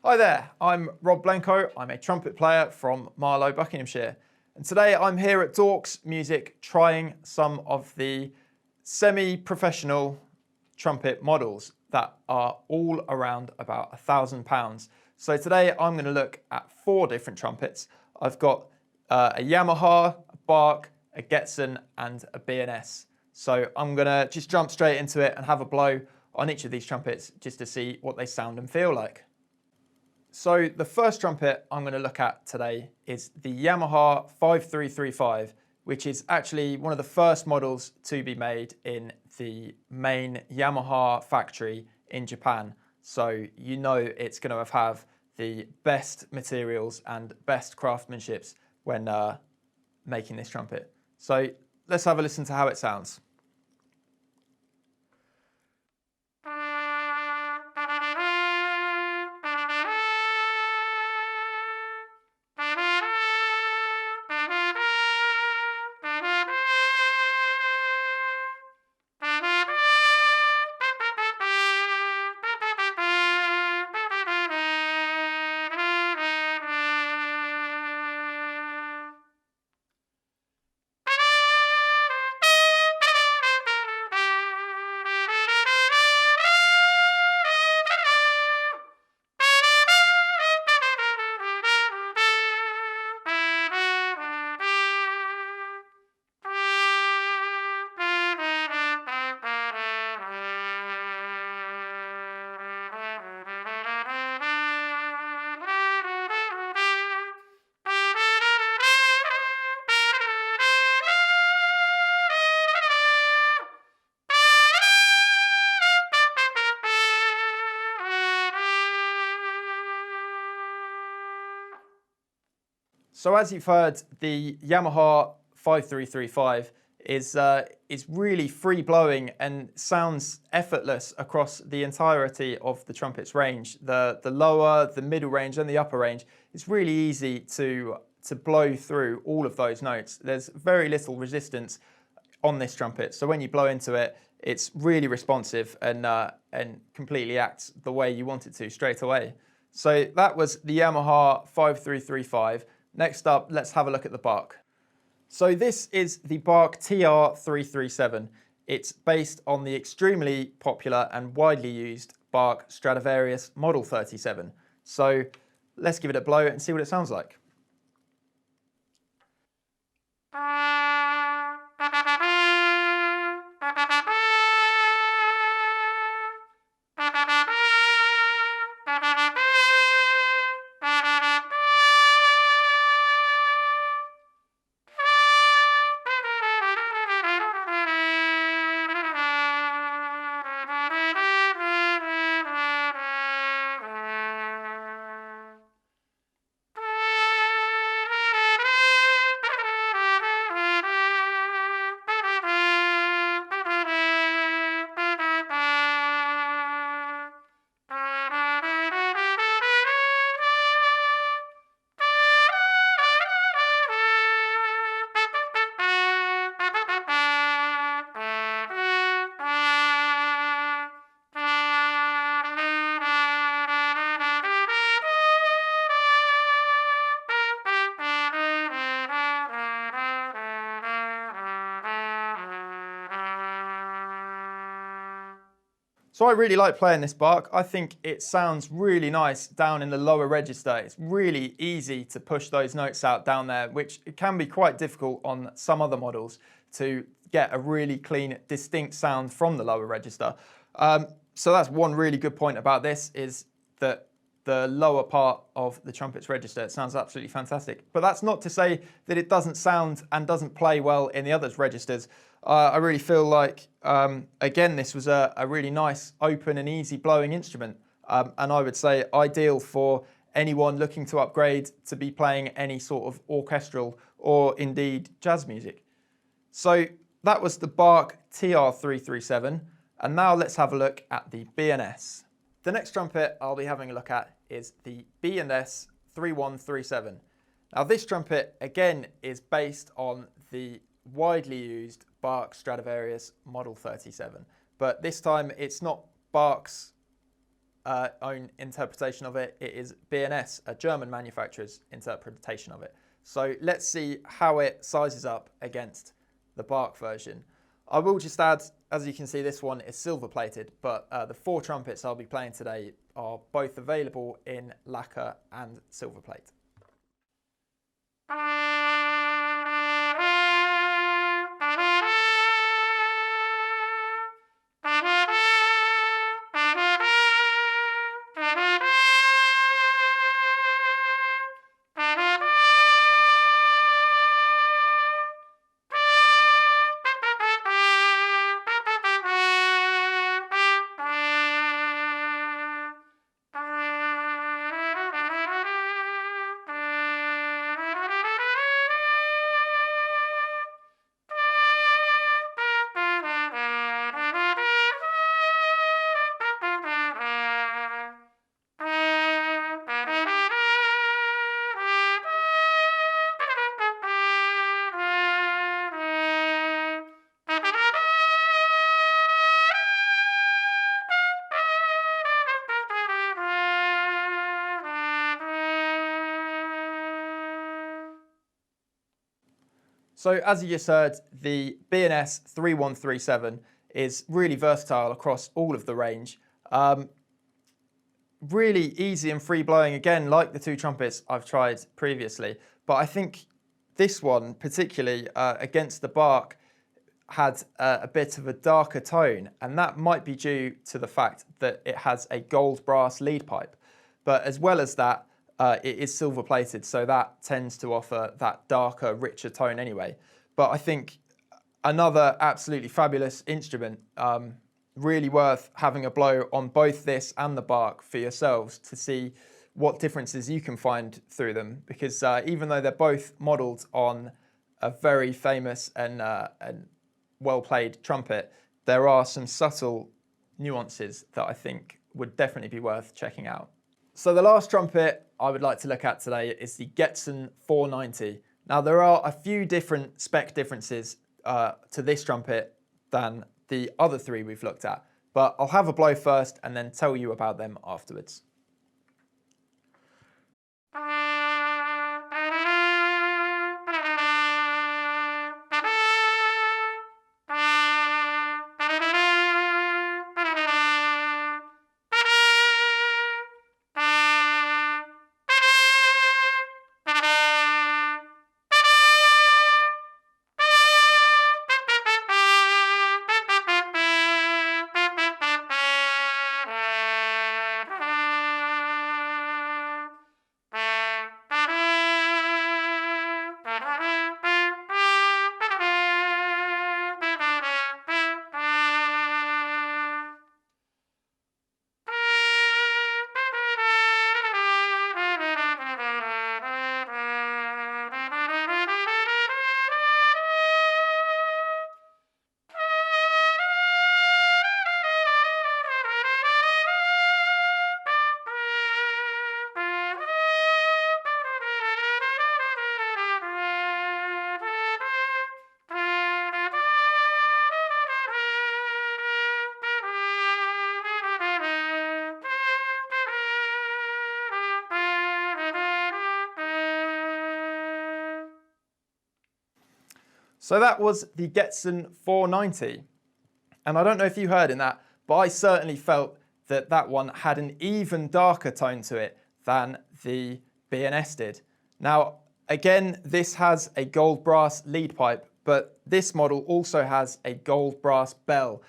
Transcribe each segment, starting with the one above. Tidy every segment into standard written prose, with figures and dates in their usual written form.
Hi there, I'm Rob Blenko. I'm a trumpet player from Marlow, Buckinghamshire. And today I'm here at Dorks Music trying some of the semi-professional trumpet models that are all around about £1,000. So today I'm going to look at 4 different trumpets. I've got a Yamaha, a Bach, a Getzen and a B&S. So I'm going to just jump straight into it and have a blow on each of these trumpets just to see what they sound and feel like. So the first trumpet I'm going to look at today is the Yamaha 5335, which is actually one of the first models to be made in the main Yamaha factory in Japan. So you know it's going to have the best materials and best craftsmanship when making this trumpet. So let's have a listen to how it sounds. So as you've heard, the Yamaha 5335 is really free blowing and sounds effortless across the entirety of the trumpet's range. The lower, the middle range and the upper range. It's really easy to blow through all of those notes. There's very little resistance on this trumpet. So when you blow into it, it's really responsive and completely acts the way you want it to straight away. So that was the Yamaha 5335. Next up, let's have a look at the Bach. So this is the Bach TR337. It's based on the extremely popular and widely used Bach Stradivarius Model 37. So let's give it a blow and see what it sounds like. So I really like playing this Bach. I think it sounds really nice down in the lower register. It's really easy to push those notes out down there, which can be quite difficult on some other models to get a really clean, distinct sound from the lower register. So that's one really good point about this, is that the lower part of the trumpet's register, it sounds absolutely fantastic. But that's not to say that it doesn't sound and doesn't play well in the other registers. I really feel like, again, this was a really nice, open and easy blowing instrument. And I would say ideal for anyone looking to upgrade to be playing any sort of orchestral or indeed jazz music. So that was the Bach TR337. And now let's have a look at the B&S. The next trumpet I'll be having a look at is the B&S 3137. Now this trumpet again is based on the widely used Bach Stradivarius Model 37, but this time it's not Bach's own interpretation of it. It is B&S, a German manufacturer's interpretation of it. So let's see how it sizes up against the Bach version. I will just add, as you can see, this one is silver plated, but the 4 trumpets I'll be playing today are both available in lacquer and silver plate. So as you just heard, the B&S 3137 is really versatile across all of the range. Really easy and free blowing, again, like the 2 trumpets I've tried previously. But I think this one, particularly against the Bach, had a bit of a darker tone, and that might be due to the fact that it has a gold brass lead pipe. But as well as that, it is silver plated, so that tends to offer that darker, richer tone anyway. But I think another absolutely fabulous instrument, really worth having a blow on both this and the Bach for yourselves to see what differences you can find through them, because even though they're both modelled on a very famous and well-played trumpet, there are some subtle nuances that I think would definitely be worth checking out. So the last trumpet I would like to look at today is the Getzen 490. Now there are a few different spec differences to this trumpet than the other 3 we've looked at, but I'll have a blow first and then tell you about them afterwards. So that was the Getzen 490. And I don't know if you heard in that, but I certainly felt that that one had an even darker tone to it than the B&S did. Now, again, this has a gold brass lead pipe, but this model also has a gold brass bell.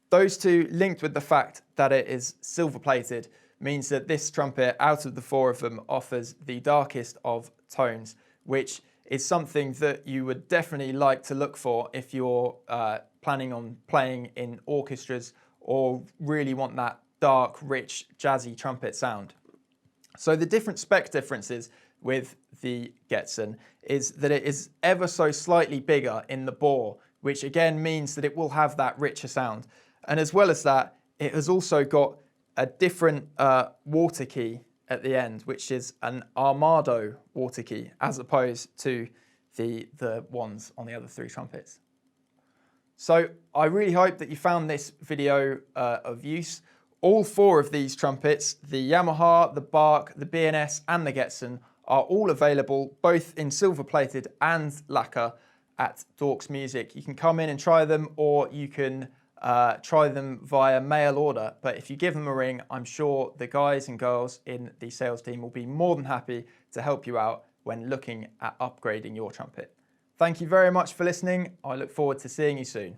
Those 2 linked with the fact that it is silver plated means that this trumpet, out of the 4 of them, offers the darkest of tones, which is something that you would definitely like to look for if you're planning on playing in orchestras or really want that dark, rich, jazzy trumpet sound. So the different spec differences with the Getzen is that it is ever so slightly bigger in the bore, which again means that it will have that richer sound. And as well as that, it has also got a different water key at the end, which is an Armado water key, as opposed to the ones on the other 3 trumpets. So I really hope that you found this video of use. All 4 of these trumpets, the Yamaha, the Bach, the B&S and the Getzen, are all available both in silver plated and lacquer at Dorks Music. You can come in and try them, or you can try them via mail order. But if you give them a ring, I'm sure the guys and girls in the sales team will be more than happy to help you out when looking at upgrading your trumpet. Thank you very much for listening. I look forward to seeing you soon.